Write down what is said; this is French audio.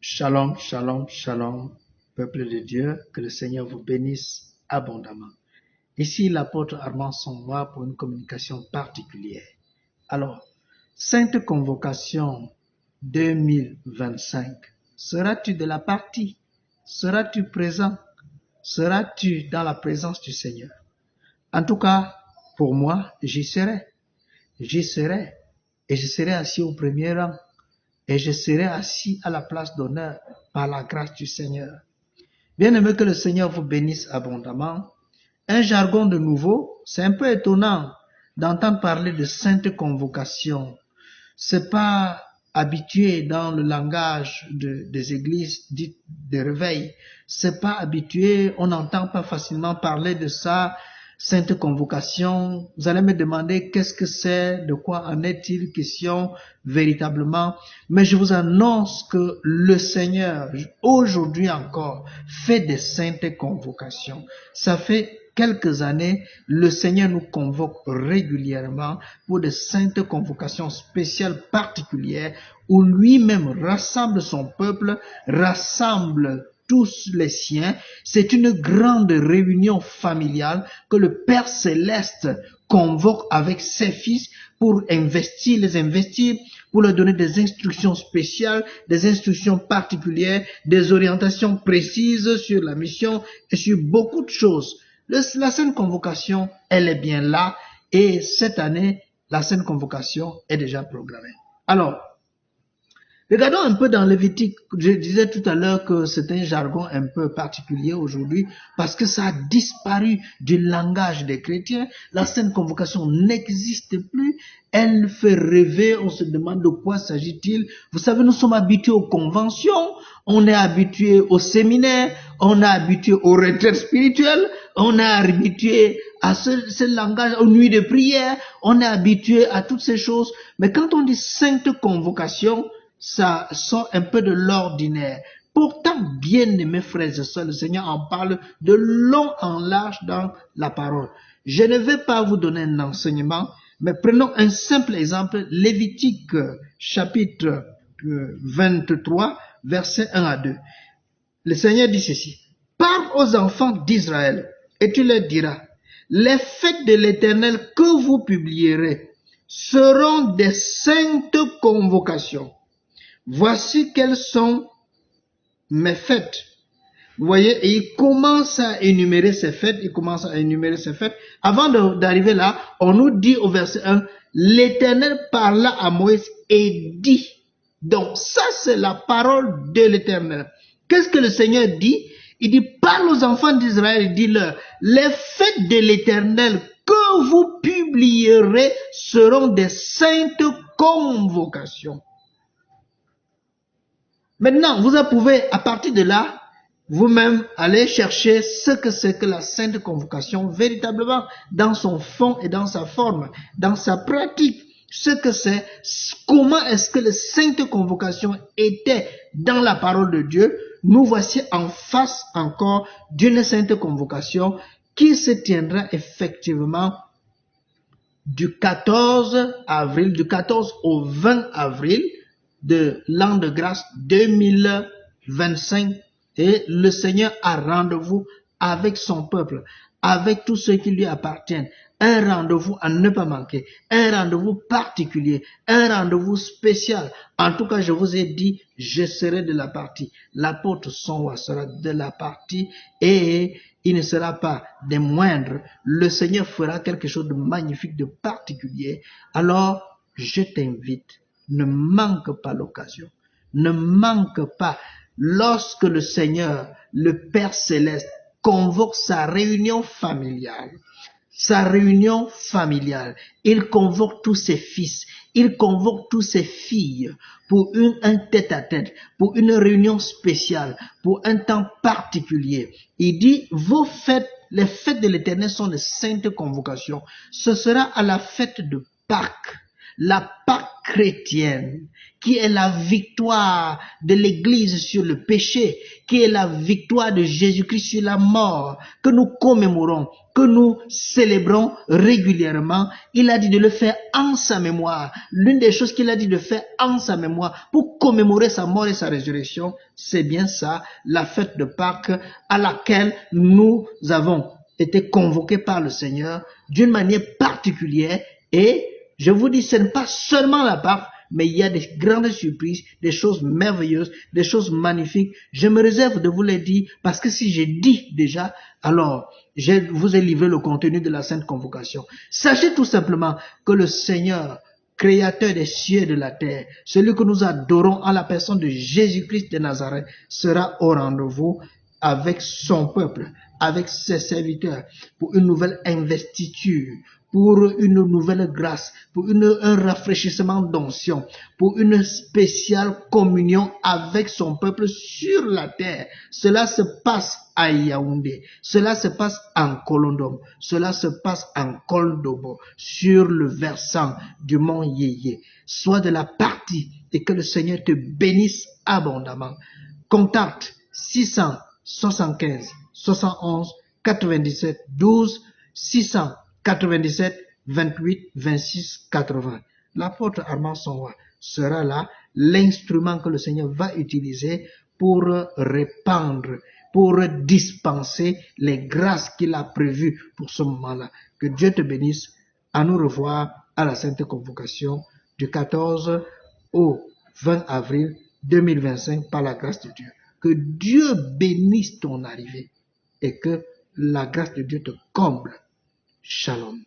Shalom, shalom, shalom, peuple de Dieu, que le Seigneur vous bénisse abondamment. Ici, l'apôtre Armand Sombois pour une communication particulière. Alors, Sainte Convocation 2025, seras-tu de la partie? Seras-tu présent? Seras-tu dans la présence du Seigneur? En tout cas, pour moi, j'y serai. J'y serai. Et je serai assis au premier rang. Et je serai assis à la place d'honneur par la grâce du Seigneur. Bien-aimé, que le Seigneur vous bénisse abondamment. Un jargon de nouveau, c'est un peu étonnant d'entendre parler de sainte convocation. C'est pas habitué dans le langage des églises dites de réveil. C'est pas habitué, on n'entend pas facilement parler de ça. Sainte convocation, vous allez me demander qu'est-ce que c'est, de quoi en est-il question véritablement. Mais je vous annonce que le Seigneur, aujourd'hui encore, fait des saintes convocations. Ça fait quelques années, le Seigneur nous convoque régulièrement pour de saintes convocations spéciales particulières où lui-même rassemble son peuple, rassemble tous les siens. C'est une grande réunion familiale que le Père Céleste convoque avec ses fils pour les investir, pour leur donner des instructions spéciales, des instructions particulières, des orientations précises sur la mission et sur beaucoup de choses. La Sainte Convocation, elle est bien là et cette année, la Sainte Convocation est déjà programmée. Alors, regardons un peu dans Lévitique. Je disais tout à l'heure que c'est un jargon un peu particulier aujourd'hui parce que ça a disparu du langage des chrétiens. La Sainte Convocation n'existe plus. Elle fait rêver. On se demande de quoi s'agit-il. Vous savez, nous sommes habitués aux conventions. On est habitué au séminaire. On est habitué aux retraites spirituelles. On est habitué à ce langage, aux nuits de prière. On est habitué à toutes ces choses. Mais quand on dit Sainte Convocation, ça sort un peu de l'ordinaire. Pourtant, bien aimés frères et sœurs, le Seigneur en parle de long en large dans la parole. Je ne vais pas vous donner un enseignement, mais prenons un simple exemple, Lévitique chapitre 23, versets 1 à 2. Le Seigneur dit ceci: parle aux enfants d'Israël et tu leur diras, les fêtes de l'Éternel que vous publierez seront des saintes convocations. Voici quelles sont mes fêtes. Vous voyez, et il commence à énumérer ces fêtes, Avant d'arriver là, on nous dit au verset 1, l'Éternel parla à Moïse et dit. Donc ça, c'est la parole de l'Éternel. Qu'est-ce que le Seigneur dit? Il dit, parle aux enfants d'Israël, dis-leur, les fêtes de l'Éternel que vous publierez seront des saintes convocations. Maintenant, vous pouvez, à partir de là, vous-même aller chercher ce que c'est que la sainte convocation véritablement dans son fond et dans sa forme, dans sa pratique. Ce que c'est, comment est-ce que la sainte convocation était dans la parole de Dieu. Nous voici en face encore d'une sainte convocation qui se tiendra effectivement du 14 avril, du 14 au 20 avril, de l'an de grâce 2025 et le Seigneur a rendez-vous avec son peuple, avec tous ceux qui lui appartiennent. Un rendez-vous à ne pas manquer, un rendez-vous particulier, un rendez-vous spécial. En tout cas, je vous ai dit, je serai de la partie. L'apôtre Sombois sera de la partie et il ne sera pas des moindres. Le Seigneur fera quelque chose de magnifique, de particulier. Alors, je t'invite. Ne manque pas l'occasion. Ne manque pas lorsque le Seigneur, le Père Céleste, convoque sa réunion familiale. Il convoque tous ses fils, il convoque tous ses filles pour un tête-à-tête, pour une réunion spéciale, pour un temps particulier. Il dit, vos fêtes, les fêtes de l'Éternel sont de saintes convocations. Ce sera à la fête de Pâques. La Pâque chrétienne, qui est la victoire de l'Église sur le péché, qui est la victoire de Jésus-Christ sur la mort, que nous commémorons, que nous célébrons régulièrement. Il a dit de le faire en sa mémoire. L'une des choses qu'il a dit de faire en sa mémoire pour commémorer sa mort et sa résurrection, c'est bien ça, la fête de Pâques à laquelle nous avons été convoqués par le Seigneur d'une manière particulière. Et je vous dis, ce n'est pas seulement la Pâque, mais il y a des grandes surprises, des choses merveilleuses, des choses magnifiques. Je me réserve de vous les dire parce que si j'ai dit déjà, alors je vous ai livré le contenu de la Sainte Convocation. Sachez tout simplement que le Seigneur, Créateur des cieux et de la terre, celui que nous adorons en la personne de Jésus-Christ de Nazareth, sera au rendez-vous avec son peuple, avec ses serviteurs, pour une nouvelle investiture, pour une nouvelle grâce, pour un rafraîchissement d'onction, pour une spéciale communion avec son peuple sur la terre. Cela se passe à Yaoundé, cela se passe en Kolondom, cela se passe en Koldobo, sur le versant du mont Yéyé. Sois de la partie et que le Seigneur te bénisse abondamment. Contacte 675 71 97 12 697 28 26 80. L'apôtre Armand Sonwa sera là, l'instrument que le Seigneur va utiliser pour répandre, pour dispenser les grâces qu'il a prévues pour ce moment-là. Que Dieu te bénisse. À nous revoir à la Sainte Convocation du 14 au 20 avril 2025 par la grâce de Dieu. Que Dieu bénisse ton arrivée et que la grâce de Dieu te comble. Shalom.